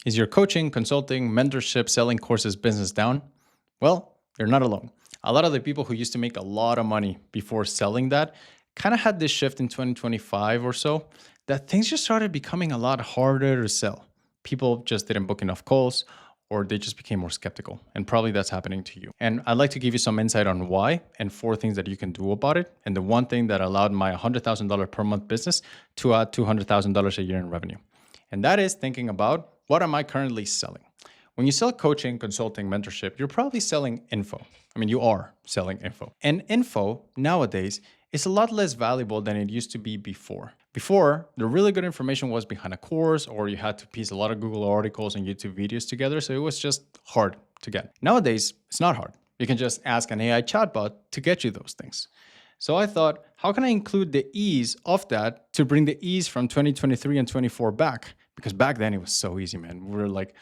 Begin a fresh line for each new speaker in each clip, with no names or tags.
Is your coaching, consulting, mentorship, selling courses business down? Well, you're not alone. A lot of the people who used to make a lot of money before selling that kind of had this shift in 2025 or so that things just started becoming a lot harder to sell. People just didn't book enough calls or they just became more skeptical. And probably that's happening to you. And I'd like to give you some insight on why and four things that you can do about it. And the one thing that allowed my $100,000 per month business to add $200,000 a year in revenue. And that is thinking about what am I currently selling? When you sell coaching, consulting, mentorship, you're probably selling info. I mean, you are selling info. And info nowadays is a lot less valuable than it used to be before. Before, the really good information was behind a course, or you had to piece a lot of Google articles and YouTube videos together, so it was just hard to get. Nowadays, it's not hard. You can just ask an AI chatbot to get you those things. So I thought, how can I include the ease of that to bring the ease from 2023 and 24 back? Because back then it was so easy, man. We were like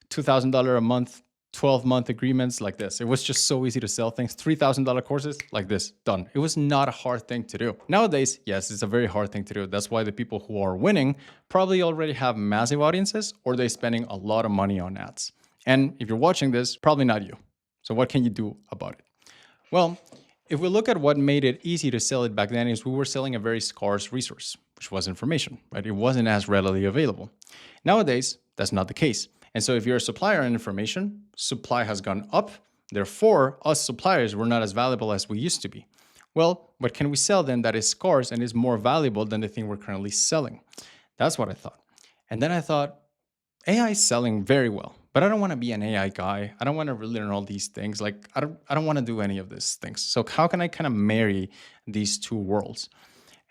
$2,000 a month, 12-month agreements like this. It was just so easy to sell things. $3,000 courses like this, done. It was not a hard thing to do. Nowadays, yes, it's a very hard thing to do. That's why the people who are winning probably already have massive audiences or they're spending a lot of money on ads. And if you're watching this, probably not you. So what can you do about it? Well, if we look at what made it easy to sell it back then is we were selling a very scarce resource, which was information, right? It wasn't as readily available. Nowadays, that's not the case. And so if you're a supplier in information, supply has gone up. Therefore, us suppliers were not as valuable as we used to be. Well, what can we sell then that is scarce and is more valuable than the thing we're currently selling? That's what I thought. And then I thought, AI is selling very well, but I don't want to be an AI guy. I don't want to really learn all these things. Like I don't want to do any of these things. So how can I kind of marry these two worlds?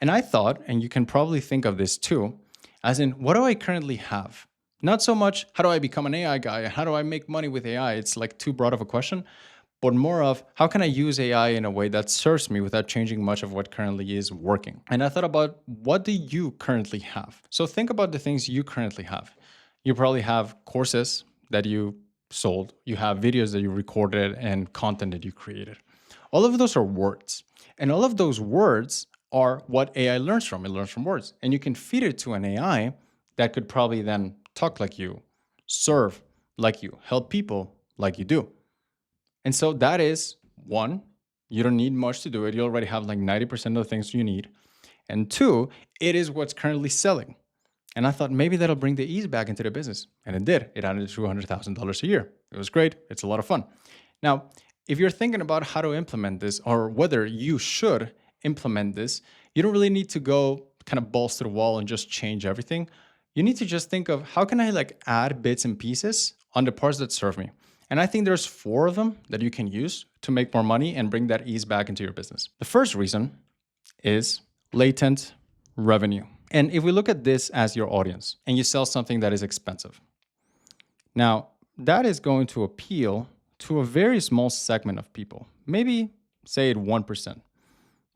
And I thought, and you can probably think of this too, as in what do I currently have? Not so much how do I become an AI guy and how do I make money with AI? It's like too broad of a question, but more of how can I use AI in a way that serves me without changing much of what currently is working? And I thought about what do you currently have? So think about the things you currently have. You probably have courses that you sold, you have videos that you recorded and content that you created. All of those are words. And all of those words are what AI learns from. It learns from words. And you can feed it to an AI that could probably then talk like you, serve like you, help people like you do. And so that is one, you don't need much to do it. You already have like 90% of the things you need. And two, it is what's currently selling. And I thought maybe that'll bring the ease back into the business. And it did. It added $200,000 a year. It was great. It's a lot of fun. Now, if you're thinking about how to implement this or whether you should implement this, you don't really need to go kind of balls to the wall and just change everything. You need to just think of how can I like add bits and pieces on the parts that serve me. And I think there's 4 of them that you can use to make more money and bring that ease back into your business. The first reason is latent revenue. And if we look at this as your audience and you sell something that is expensive, now that is going to appeal to a very small segment of people, maybe say it 1%.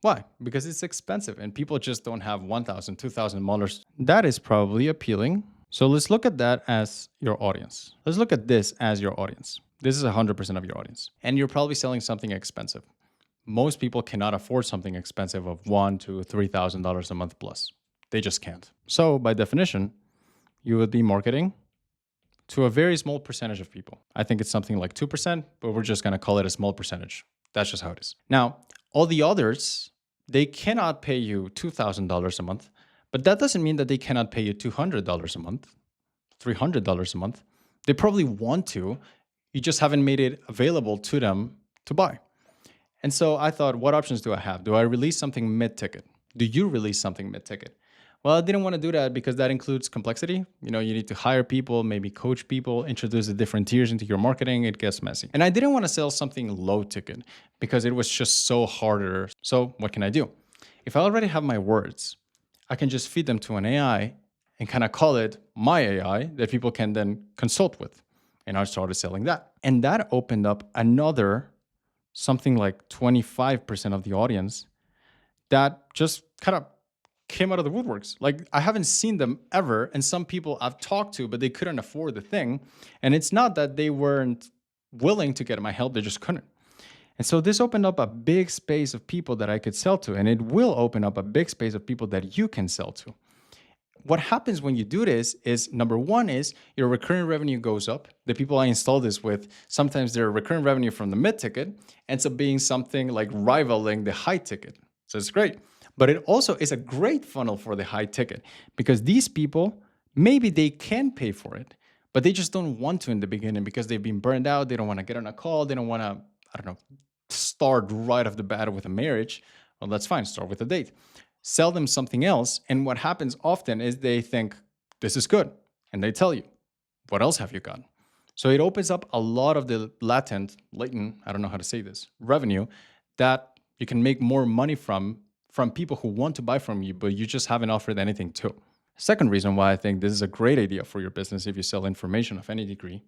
Why? Because it's expensive and people just don't have $1,000, $2,000. That is probably appealing. So let's look at that as your audience. Let's look at this as your audience. This is 100% of your audience. And you're probably selling something expensive. Most people cannot afford something expensive of $1,000 to $3,000 a month plus. They just can't. So by definition, you would be marketing to a very small percentage of people. I think it's something like 2%, but we're just going to call it a small percentage. That's just how it is. Now, all the others, they cannot pay you $2,000 a month, but that doesn't mean that they cannot pay you $200 a month, $300 a month. They probably want to. You just haven't made it available to them to buy. And so I thought, what options do I have? Do I release something mid-ticket? Do you release something mid-ticket? Well, I didn't want to do that because that includes complexity. You know, you need to hire people, maybe coach people, introduce the different tiers into your marketing. It gets messy. And I didn't want to sell something low ticket because it was just so harder. So what can I do? If I already have my words, I can just feed them to an AI and kind of call it my AI that people can then consult with. And I started selling that. And that opened up another something like 25% of the audience that just kind of came out of the woodworks. Like I haven't seen them ever. And some people I've talked to, but they couldn't afford the thing. And it's not that they weren't willing to get my help, they just couldn't. And so this opened up a big space of people that I could sell to. And it will open up a big space of people that you can sell to. what happens when you do this is, number one is your recurring revenue goes up. The people I install this with, sometimes their recurring revenue from the mid ticket ends up being something like rivaling the high ticket. So it's great. But it also is a great funnel for the high ticket because these people, maybe they can pay for it, but they just don't want to in the beginning because they've been burned out. They don't want to get on a call. They don't want to, I don't know, start right off the bat with a marriage. Well, that's fine. Start with a date. Sell them something else. And what happens often is they think, this is good. And they tell you, what else have you got? So it opens up a lot of the latent, I don't know how to say this, revenue that you can make more money from people who want to buy from you, but you just haven't offered anything to. Second reason why I think this is a great idea for your business if you sell information of any degree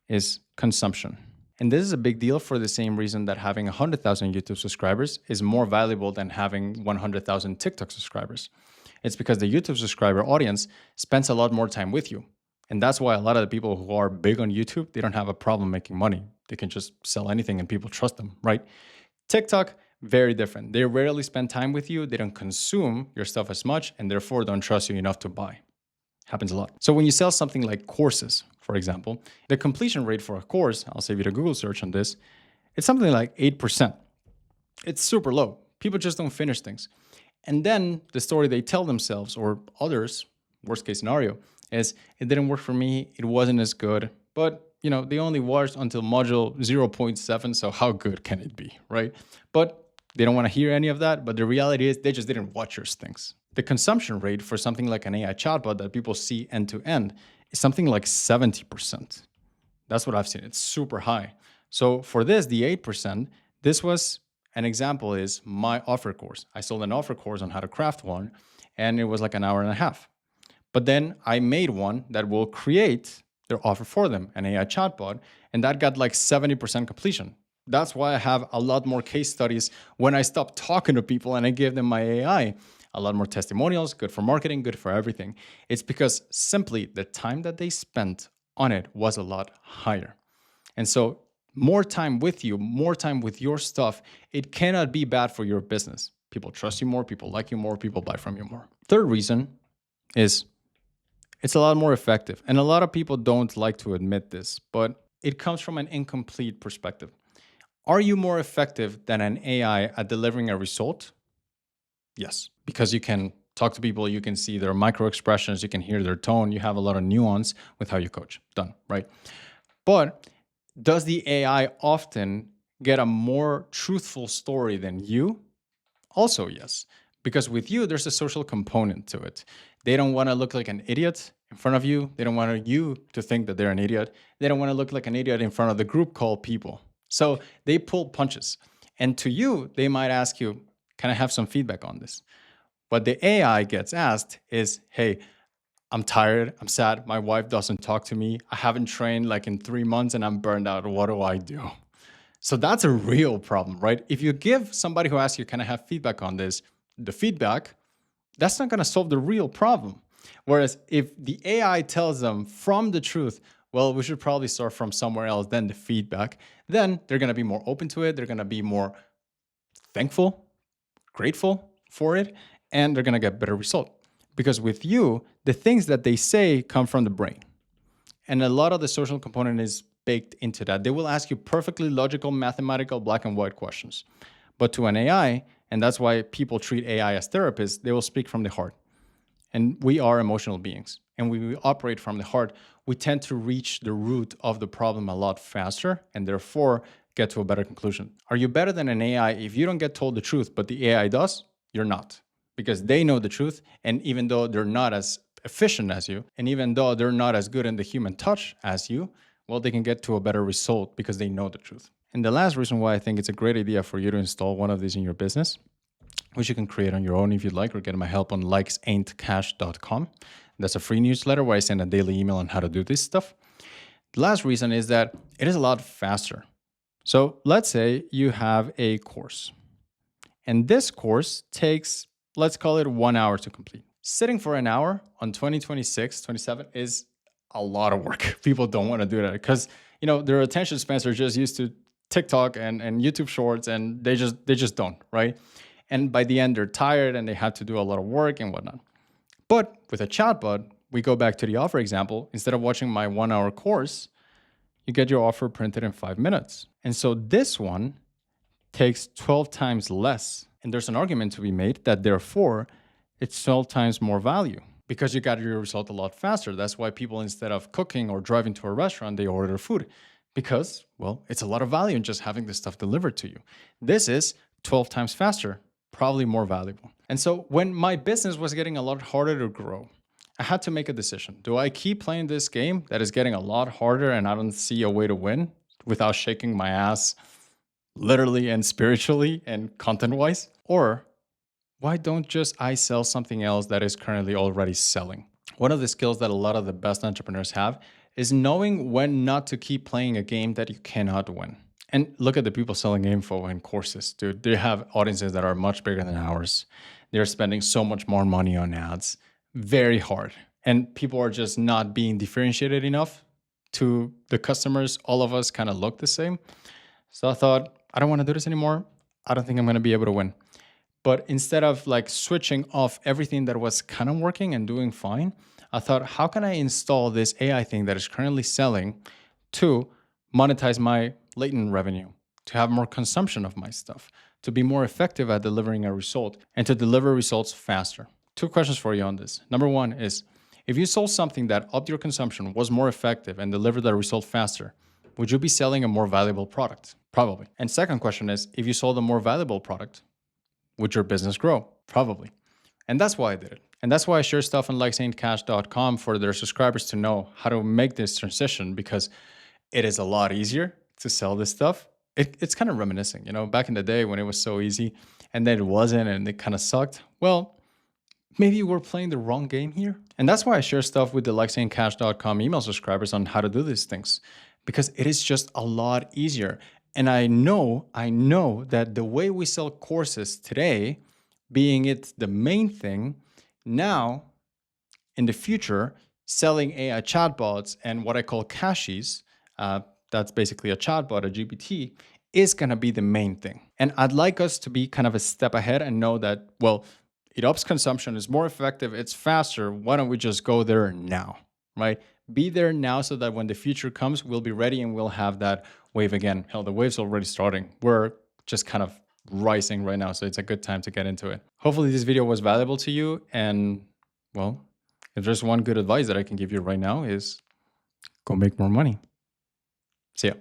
is consumption. And this is a big deal for the same reason that having 100,000 YouTube subscribers is more valuable than having 100,000 TikTok subscribers. It's because the YouTube subscriber audience spends a lot more time with you. And that's why a lot of the people who are big on YouTube, they don't have a problem making money. They can just sell anything and people trust them, right? TikTok, very different. They rarely spend time with you. They don't consume your stuff as much and therefore don't trust you enough to buy. Happens a lot. So when you sell something like courses, for example, the completion rate for a course, I'll save you the Google search on this, it's something like 8%. It's super low. People just don't finish things. And then the story they tell themselves or others, worst case scenario, is it didn't work for me. It wasn't as good, but they only watched until module 0.7. So how good can it be, right? But they don't want to hear any of that. But the reality is they just didn't watch your things. The consumption rate for something like an AI chatbot that people see end to end is something like 70%. That's what I've seen. It's super high. So for this, the 8%, this was an example is my offer course. I sold an offer course on how to craft one, and it was like an hour and a half. But then I made one that will create their offer for them, an AI chatbot, and that got like 70% completion. That's why I have a lot more case studies when I stop talking to people and I give them my AI. A lot more testimonials, good for marketing, good for everything. It's because simply the time that they spent on it was a lot higher. And so more time with you, more time with your stuff, it cannot be bad for your business. People trust you more, people like you more, people buy from you more. Third reason is it's a lot more effective. And a lot of people don't like to admit this, but it comes from an incomplete perspective. Are you more effective than an AI at delivering a result? Yes, because you can talk to people, you can see their micro expressions, you can hear their tone, you have a lot of nuance with how you coach. Done, right? But does the AI often get a more truthful story than you? Also, yes, because with you, there's a social component to it. They don't want to look like an idiot in front of you. They don't want you to think that they're an idiot. They don't want to look like an idiot in front of the group called people. So they pull punches. And to you, they might ask you, can I have some feedback on this? What the AI gets asked is, hey, I'm tired, I'm sad, my wife doesn't talk to me, I haven't trained like in 3 months and I'm burned out, what do I do? So that's a real problem, right? If you give somebody who asks you, can I have feedback on this, the feedback, that's not gonna solve the real problem. Whereas if the AI tells them from the truth, well, we should probably start from somewhere else than the feedback, then they're gonna be more open to it, they're gonna be more thankful, grateful for it, and they're gonna get better result. Because with you, the things that they say come from the brain. And a lot of the social component is baked into that. They will ask you perfectly logical, mathematical, black and white questions. But to an AI, and that's why people treat AI as therapists, they will speak from the heart. And we are emotional beings. And when we operate from the heart, we tend to reach the root of the problem a lot faster and therefore get to a better conclusion. Are you better than an AI if you don't get told the truth, but the AI does? You're not. Because they know the truth. And even though they're not as efficient as you, and even though they're not as good in the human touch as you, well, they can get to a better result because they know the truth. And the last reason why I think it's a great idea for you to install one of these in your business, which you can create on your own if you'd like, or get my help on likesaintcash.com. That's a free newsletter where I send a daily email on how to do this stuff. The last reason is that it is a lot faster. So let's say you have a course, and this course takes, let's call it 1 hour to complete. Sitting for an hour on 2026, 27 is a lot of work. People don't want to do that because, their attention spans are just used to TikTok and YouTube shorts, and they just don't, right? And by the end, they're tired and they have to do a lot of work and whatnot. But with a chatbot, we go back to the offer example. Instead of watching my 1 hour course, you get your offer printed in 5 minutes. And so this one takes 12 times less. And there's an argument to be made that therefore it's 12 times more value because you got your result a lot faster. That's why people, instead of cooking or driving to a restaurant, they order food because, well, it's a lot of value in just having this stuff delivered to you. This is 12 times faster, probably more valuable. And so when my business was getting a lot harder to grow, I had to make a decision. Do I keep playing this game that is getting a lot harder and I don't see a way to win without shaking my ass literally and spiritually and content-wise? Or why don't just I sell something else that is currently already selling? One of the skills that a lot of the best entrepreneurs have is knowing when not to keep playing a game that you cannot win. And look at the people selling info and courses, dude. They have audiences that are much bigger than ours. They're spending so much more money on ads, very hard. And people are just not being differentiated enough to the customers. All of us kind of look the same. So I thought, I don't want to do this anymore. I don't think I'm going to be able to win. But instead of like switching off everything that was kind of working and doing fine, I thought, how can I install this AI thing that is currently selling to monetize my latent revenue, to have more consumption of my stuff, to be more effective at delivering a result, and to deliver results faster? Two questions for you on this. Number one is, if you sold something that upped your consumption, was more effective, and delivered the result faster, would you be selling a more valuable product? Probably. And second question is, if you sold a more valuable product, would your business grow? Probably. And that's why I did it. And that's why I share stuff on latent.cash.com for their subscribers to know how to make this transition, because it is a lot easier to sell this stuff. It's kind of reminiscing, back in the day when it was so easy and then it wasn't and it kind of sucked. Well, maybe we're playing the wrong game here. And that's why I share stuff with the latencash.com email subscribers on how to do these things, because it is just a lot easier. And I know that the way we sell courses today, being it the main thing, now in the future, selling AI chatbots and what I call Cashies, that's basically a chatbot, a GPT, is going to be the main thing. And I'd like us to be kind of a step ahead and know that, well, it ups consumption, it's more effective, it's faster. Why don't we just go there now, right? Be there now so that when the future comes, we'll be ready and we'll have that wave again. Hell, the wave's already starting. We're just kind of rising right now, so it's a good time to get into it. Hopefully this video was valuable to you. And well, if there's one good advice that I can give you right now is go make more money. See ya.